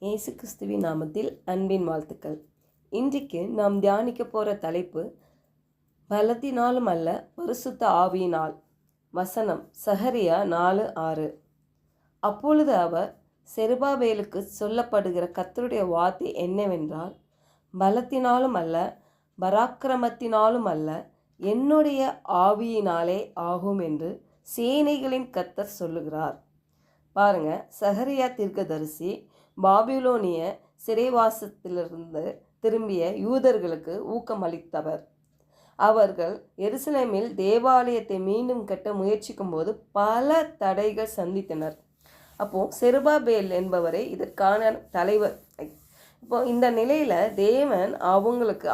இயேசு கிறிஸ்துவின் நாமத்தில் அன்பின் வாழ்த்துக்கள். இன்றைக்கு நாம் தியானிக்க போகிற தலைப்பு பலத்தினாலும் அல்ல பரிசுத்த ஆவியினால். வசனம் சகரியா 4:6. அப்பொழுது அவர் செருபாபேலுக்கு சொல்லப்படுகிற கர்த்தருடைய வார்த்தை என்னவென்றால், பலத்தினாலும் அல்ல பராக்கிரமத்தினாலும் அல்ல என்னுடைய ஆவியினாலே ஆகும் என்று சேனைகளின் கர்த்தர் சொல்லுகிறார். பாருங்க, சகரியா தீர்க்கதரிசி பாபிலோனிய சிறைவாசத்திலிருந்து திரும்பிய யூதர்களுக்கு ஊக்கமளித்தவர். அவர்கள் எருசலேமில் தேவாலயத்தை மீண்டும் கட்ட முயற்சிக்கும் போது பல தடைகள் சந்தித்தனர். அப்போது செருபாபேல் என்பவரே இதற்கான தலைவர். இப்போ இந்த நிலையில் தேவன்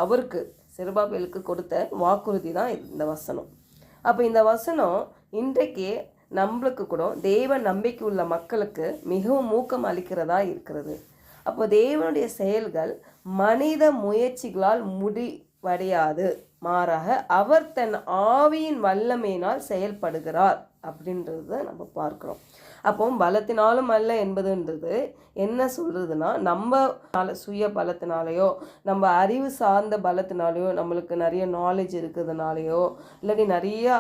அவருக்கு செருபாபேலுக்கு கொடுத்த வாக்குறுதி தான் இந்த வசனம். அப்போ இந்த வசனம் இன்றைக்கு நம்மளுக்கு கூட தேவ நம்பிக்கை உள்ள மக்களுக்கு மிகவும் ஊக்கம் அளிக்கிறதா இருக்கிறது. அப்போ தேவனுடைய செயல்கள் மனித முயற்சிகளால் முடிவடையாது, மாறாக அவர் தன் ஆவியின் வல்லமையினால் செயல்படுகிறார் அப்படின்றத நம்ம பார்க்குறோம். அப்போ பலத்தினாலும் அல்ல என்பதுன்றது என்ன சொல்கிறதுனா, நம்ம சுய பலத்தினாலேயோ நம்ம அறிவு சார்ந்த பலத்தினாலேயோ நம்மளுக்கு நிறைய நாலேஜ் இருக்கிறதுனாலையோ இல்லாட்டி நிறையா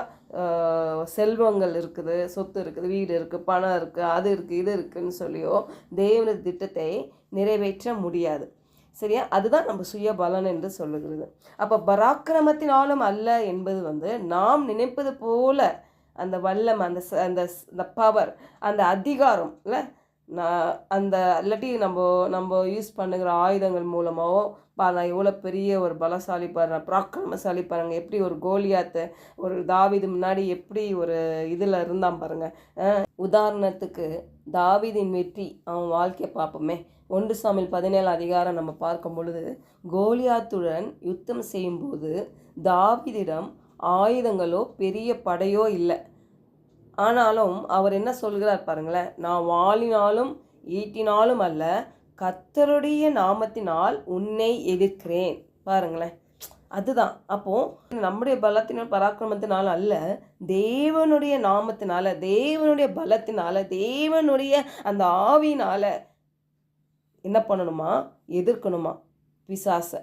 செல்வங்கள் இருக்குது, சொத்து இருக்குது, வீடு இருக்குது, பணம் இருக்குது, அது இருக்குது, இது இருக்குதுன்னு சொல்லியோ தேவனுடைய திட்டத்தை நிறைவேற்ற முடியாது. சரியா? அதுதான் நம்ம சுய பலன் என்று சொல்லுகிறது. அப்போ பராக்கிரமத்தினாலும் அல்ல என்பது நாம் நினைப்பது போல அந்த வல்லம், அந்த பவர், அந்த அதிகாரம் இல்லை, அந்த இல்லாட்டி நம்ம யூஸ் பண்ணுகிற ஆயுதங்கள் மூலமாகவோ நான் எவ்வளோ பெரிய ஒரு பலசாலி பாருங்க, பராக்கிரமசாலி பாருங்கள், எப்படி ஒரு கோலியாத்து ஒரு தாவீது முன்னாடி எப்படி ஒரு இதில் இருந்தான் பாருங்கள். உதாரணத்துக்கு தாவீதின் வெற்றி அவன் வாழ்க்கையை பார்ப்போமே. 1 சாமுவேல் 17 நம்ம பார்க்கும் பொழுது, கோலியாத்துடன் யுத்தம் செய்யும்போது தாவீதிடம் ஆயுதங்களோ பெரிய படையோ இல்லை. ஆனாலும் அவர் என்ன சொல்கிறார் பாருங்களேன், நான் வாளினாலும் ஈட்டினாலும் அல்ல கர்த்தருடைய நாமத்தினால் உன்னை எதிர்க்கிறேன். பாருங்களேன், அதுதான். அப்போது நம்முடைய பலத்தினால் பராக்கிரமத்தினால அல்ல, தேவனுடைய நாமத்தினால, தேவனுடைய பலத்தினால, தேவனுடைய அந்த ஆவியினால் என்ன பண்ணணுமா? எதிர்க்கணுமா பிசாசை.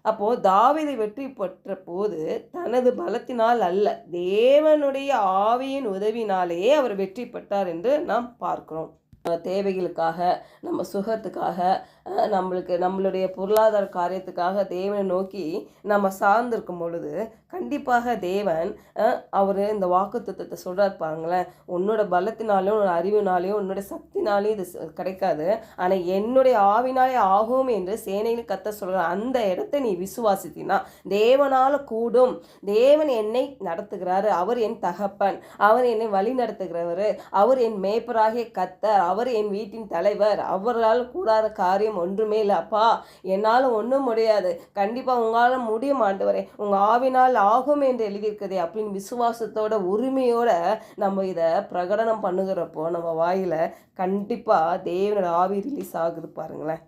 அப்போது தாவீது வெற்றி பெற்ற போது தனது பலத்தினால் அல்ல, தேவனுடைய ஆவியின் உதவினாலேயே அவர் வெற்றி பெற்றார் என்று நாம் பார்க்கிறோம். தேவைகளுக்காக, நம்ம சுகத்துக்காக, நம்மளுடைய பொருளாதார காரியத்துக்காக தேவனை நோக்கி நம்ம சார்ந்திருக்கும் பொழுது கண்டிப்பாக தேவன் அவர் இந்த வாக்குத்தத்தத்தை சொல்கிறார் பாருங்களேன், உன்னோட பலத்தினாலையும் உன்னோட அறிவினாலேயும் உன்னோட சக்தினாலேயும் இது கிடைக்காது, ஆனால் என்னுடைய ஆவினாலே ஆகும் என்று சேனையில் கர்த்தர் சொல்கிறார். அந்த இடத்த நீ விசுவாசித்தினா தேவனால் கூடும். தேவன் என்னை நடத்துகிறாரு, அவர் என் தகப்பன், அவர் என்னை வழி நடத்துகிறவர், அவர் என் மேய்ப்பராகிய கர்த்தர், அவர் என் வீட்டின் தலைவர், அவரால் கூடாத காரியம் ஒன்றுமே இல்லை. அப்பா, என்னால் ஒன்றும் முடியாது, கண்டிப்பாக உங்களால் முடியும் ஆண்டவரே, உங்கள் ஆவினால் ஆகும் என்று எழுதியிருக்கிறதே அப்படின்னு விசுவாசத்தோட உரிமையோட நம்ம இதை பிரகடனம் பண்ணுகிறப்போ நம்ம வாயில் கண்டிப்பாக தேவனோட ஆவி ரிலீஸ் ஆகுது பாருங்களேன்.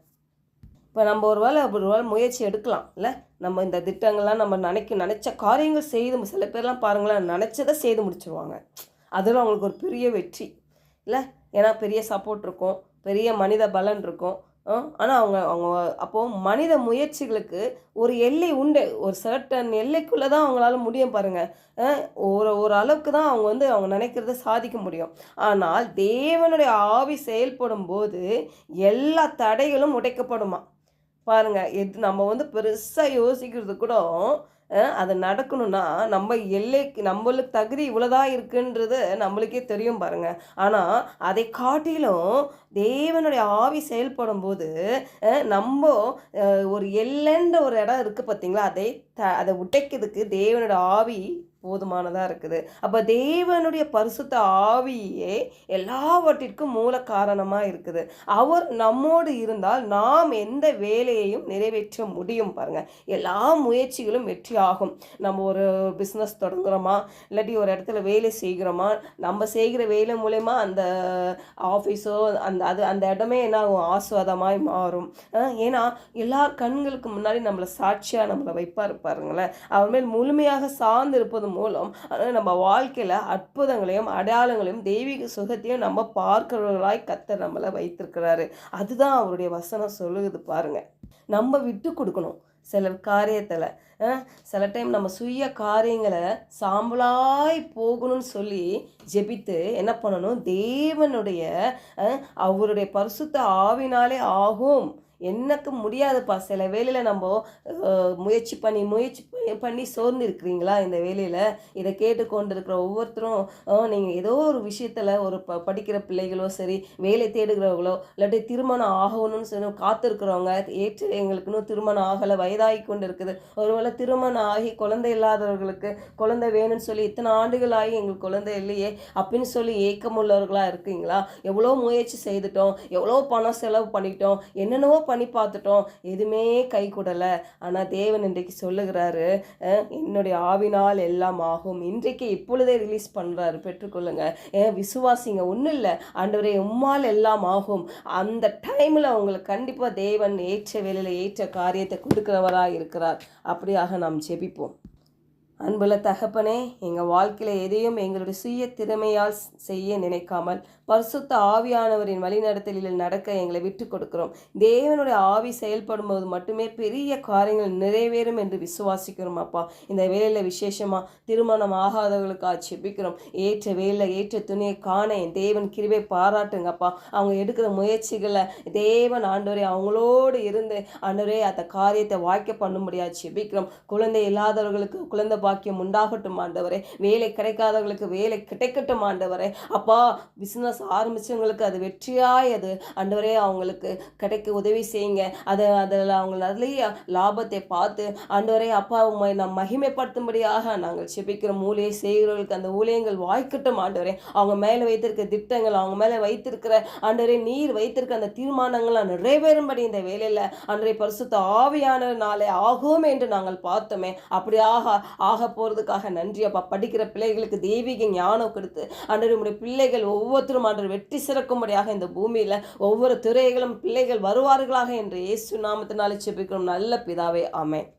இப்போ நம்ம ஒரு வேளை முயற்சி எடுக்கலாம் இல்லை, நம்ம இந்த திட்டங்கள்லாம் நம்ம நினச்ச காரியங்கள் செய்து, சில பேர்லாம் பாருங்களேன் நினச்சதை செய்து முடிச்சிருவாங்க. அதில் அவங்களுக்கு ஒரு பெரிய வெற்றி இல்லை, ஏன்னா பெரிய சப்போர்ட் இருக்கும், பெரிய மனித பலன் இருக்கும். ஆனால் அவங்க அப்போது மனித முயற்சிகளுக்கு ஒரு எல்லை உண்டு, ஒரு சர்டன் எல்லைக்குள்ளே தான் அவங்களால முடியும் பாருங்கள். ஒரு அளவுக்கு தான் அவங்க நினைக்கிறத சாதிக்க முடியும். ஆனால் தேவனுடைய ஆவி செயல்படும் போது எல்லா தடைகளும் உடைக்கப்படுமா பாருங்கள். நம்ம பெருசாக யோசிக்கிறது கூட அது நடக்கணும்னா நம்ம எல்லைக்கு நம்மளுக்கு தகுதி இவ்வளோதான் இருக்குன்றது நம்மளுக்கே தெரியும் பாருங்கள். ஆனால் அதை காட்டிலும் தேவனுடைய ஆவி செயல்படும் போது நம்ம ஒரு எல்லைன்ற ஒரு இடம் இருக்குது பார்த்தீங்களா, அதை உடைக்கிறதுக்கு தேவனுடைய ஆவி போதுமானதாக இருக்குது. அப்போ தேவனுடைய பரிசுத்த ஆவியே எல்லாவற்றிற்கும் மூல காரணமாக இருக்குது. அவர் நம்மோடு இருந்தால் நாம் எந்த வேலையையும் நிறைவேற்ற முடியும் பாருங்கள். எல்லா முயற்சிகளும் வெற்றி ஆகும். நம்ம ஒரு பிஸ்னஸ் தொடங்குகிறோமா, இல்லாட்டி ஒரு இடத்துல வேலை செய்கிறோமா, நம்ம செய்கிற வேலை மூலயமா அந்த ஆஃபீஸோ அந்த இடமே என்ன ஆகும்? ஆஸ்வாதமாய் மாறும். ஏன்னா எல்லார் கண்களுக்கு முன்னாடி நம்மளை சாட்சியாக நம்மளை வைப்பார் பாருங்களேன். அவர் மேல் முழுமையாக சார்ந்து இருப்பது மூலம் நம்ம வாழ்க்கையில் அற்புதங்களையும் அடையாளங்களையும் தெய்வீக சுகத்தையும் நம்ம பார்க்கிறவர்களாய் கர்த்தர் நம்மளை வைத்திருக்கிறாரு. அதுதான் அவருடைய வசனம் சொல்லுது பாருங்க. நம்ம விட்டு கொடுக்கணும் சில காரியத்தில். சில டைம் நம்ம சுய காரியங்களை சாம்பலாய் போகணும்னு சொல்லி ஜெபித்து என்ன பண்ணணும், தேவனுடைய அவருடைய பரிசுத்த ஆவினாலே ஆகும். எனக்கு முடியாதுப்பா. சில வேலையில் நம்ம முயற்சி பண்ணி சோர்ந்து இருக்கிறீங்களா? இந்த வேலையில் இதை கேட்டுக்கொண்டு இருக்கிற ஒவ்வொருத்தரும் நீங்கள் ஏதோ ஒரு விஷயத்தில் ஒரு படிக்கிற பிள்ளைகளோ சரி, வேலை தேடுகிறவங்களோ இல்லாட்டி திருமணம் ஆகணும்னு சொல்லி காத்திருக்கிறவங்க, எங்களுக்குன்னு திருமணம் ஆகலை, வயதாகி கொண்டு இருக்குது. ஒருவேளை திருமணம் ஆகி குழந்தை இல்லாதவர்களுக்கு குழந்தை வேணும்னு சொல்லி இத்தனை ஆண்டுகள் ஆகி எங்களுக்கு குழந்தை இல்லையே அப்படின்னு சொல்லி ஏக்கமுள்ளவர்களாக இருக்கீங்களா? எவ்வளோ முயற்சி செய்துட்டோம், எவ்வளோ பணம் செலவு பண்ணிட்டோம், என்னென்னவோ பண்ணி பார்த்துட்டோம், எதுவுமே கை கூடலை. ஆனால் தேவன் இன்றைக்கு சொல்லுகிறாரு, என்னுடைய ஆவினால் எல்லாம் ஆகும். இன்றைக்கு இப்பொழுதே ரிலீஸ் பண்ணுறாரு, பெற்றுக்கொள்ளுங்க. விசுவாசிங்க. ஒன்றும் இல்லை, ஆண்டவரே உம்மால் எல்லாம் ஆகும். அந்த டைமில் அவங்களுக்கு கண்டிப்பாக தேவன் ஏற்ற வேலையில் ஏற்ற காரியத்தை கொடுக்கிறவராக இருக்கிறார். அப்படியாக நாம் ஜெபிப்போம். அன்புள்ள தகப்பனே, எங்கள் வாழ்க்கையில் எதையும் எங்களுடைய சுய திறமையால் செய்ய நினைக்காமல் பரிசுத்த ஆவியானவரின் வழிநடத்தலில் நடக்க எங்களை விட்டு கொடுக்கிறோம். தேவனுடைய ஆவி செயல்படும் போது மட்டுமே பெரிய காரியங்கள் நிறைவேறும் என்று விசுவாசிக்கிறோம் அப்பா. இந்த வேலையில் விசேஷமாக திருமணம் ஆகாதவர்களுக்காக செபிக்கிறோம். ஏற்ற வேலை ஏற்ற துணியை காண என் தேவன் கிருபை பாராட்டுங்கப்பா. அவங்க எடுக்கிற முயற்சிகளை தேவன் ஆண்டவரே அவங்களோடு இருந்து ஆண்டவரே அந்த காரியத்தை வாய்க்க பண்ணும்படியாக செபிக்கிறோம். குழந்தை இல்லாதவர்களுக்கு குழந்தை பாக்கியம் உண்டாகட்டும் ஆண்டவரே. வேலை கிடைக்காதவர்களுக்கு வேலை கிடைக்கட்டும் ஆண்டவரே. அப்பா, பிஸ்னஸ் ஆரம்பிச்சவங்களுக்கு அது வெற்றியாய் அது ஆண்டவரே அவங்களுக்கு கிடைக்க உதவி செய்யுங்க. அதில் அவங்க நிறைய லாபத்தை பார்த்து ஆண்டவரே அப்பா உண்மை நாம் மகிமைப்படுத்தும்படியாக நாங்கள் செபிக்கிறோம். ஊழியை செய்கிறவர்களுக்கு அந்த ஊழியங்கள் வாய்க்கட்டும் ஆண்டவரே. அவங்க மேலே வைத்திருக்க திட்டங்கள், அவங்க மேலே வைத்திருக்கிற ஆண்டவரே நீர் வைத்திருக்க அந்த தீர்மானங்கள்லாம் நிறைவேறும்படி இந்த வேலையில் ஆண்டவரே பரிசுத்த ஆவியானவரினாலே ஆகும் என்று நாங்கள் பார்த்தோமே. அப்படியாக ஆக போகிறதுக்காக நன்றி அப்பா. படிக்கிற பிள்ளைகளுக்கு தெய்வீக ஞானம் கொடுத்து ஆண்டவரே உம்முடைய பிள்ளைகள் ஒவ்வொருத்தரும் ஆண்டவர் வெற்றி சிறக்கும்படியாக இந்த பூமியில் ஒவ்வொரு துறைகளும் பிள்ளைகள் வருவார்களாக என்று இயேசு நாமத்தினாலே ஜெபிக்கிறோம் நல்ல பிதாவே. ஆமென்.